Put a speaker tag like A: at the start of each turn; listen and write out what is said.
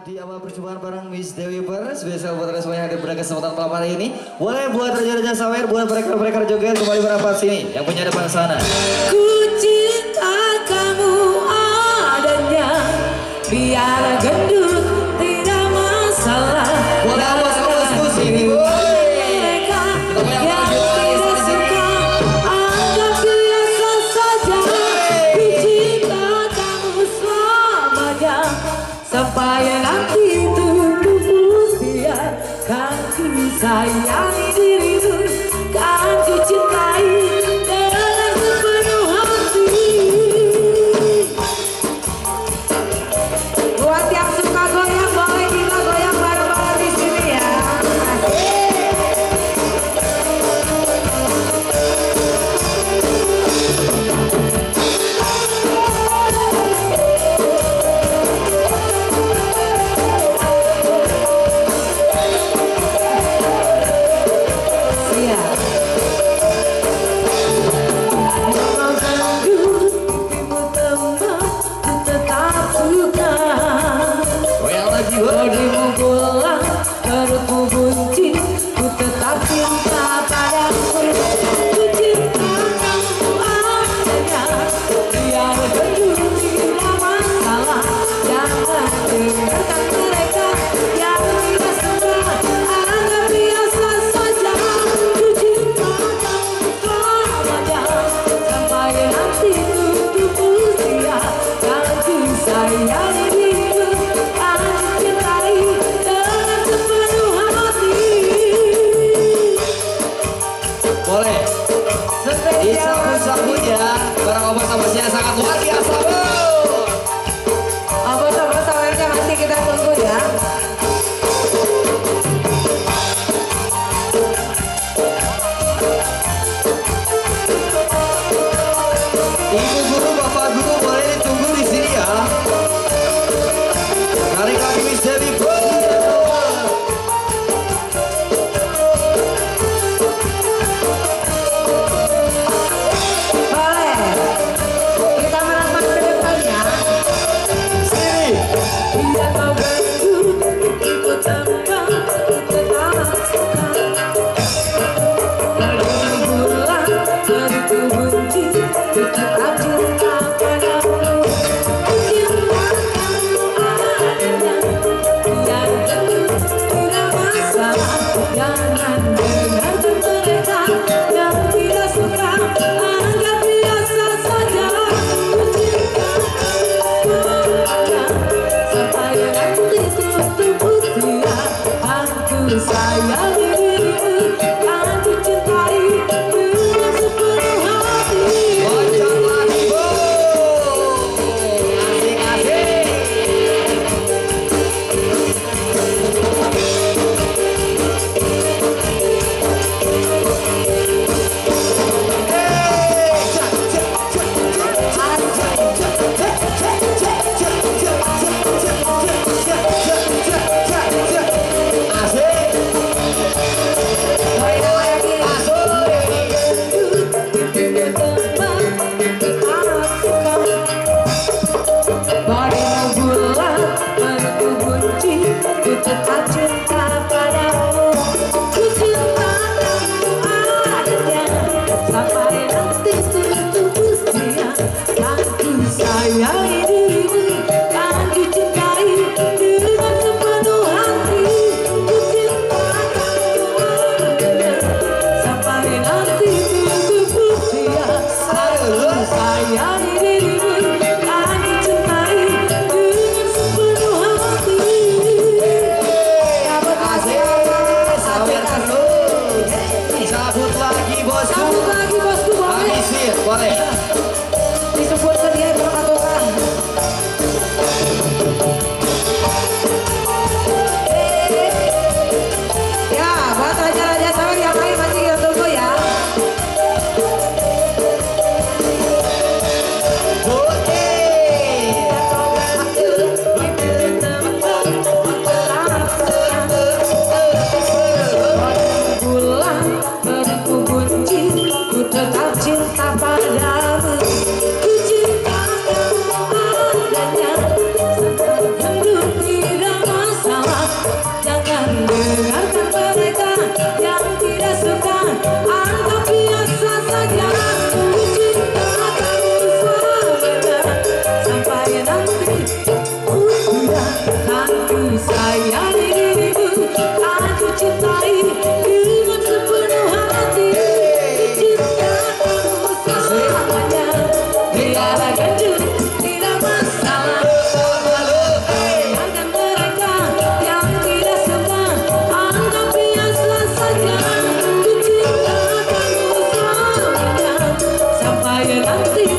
A: di awal perjumpaan bareng Miss Dewi Per. Spesial buat semuanya yang hadir pada kesempatan malam hari ini. Boleh buat raja-raja sawer, buat mereka joget kembali merapat sini. Yang punya depan sana.
B: Ku cinta kamu adanya, biar gendut tidak masalah.
A: Boleh awas sini bu.
B: Sampai nanti tubuh usia, kan ku sayangi dirimu, kan ku cintai dengan sepenuh hati. Buat yang suka goyang, boleh kita goyang bareng-bareng di sini ya. Dirimu pulang, perutku bunyi, ku tetap cinta padamu. Ku cinta kamu adanya, biar berdua tidak masalah. Jangan dengarkan mereka yang tidak suka, anggap biasa saja. Ku cinta kamu selamanya, sampai nanti tubuh usia, kan ku sayangi dirimu.
A: Boleh disambut-sambut ya barang obat-obatnya sangat luar biasa bu.
B: Obat-obat sawernya nanti kita tunggu ya.
A: Ibu guru, bapak guru boleh ditunggu di sini ya. Tarik lagi Miss Dewi Bu. Boleh.
B: Disebutkan dia peraturan. Ya, buat raja-raja sawer yang lain masih kita tunggu ya.
A: Oke.
B: Pulang, beriku kunci, ku tetap cinta padamu. nanti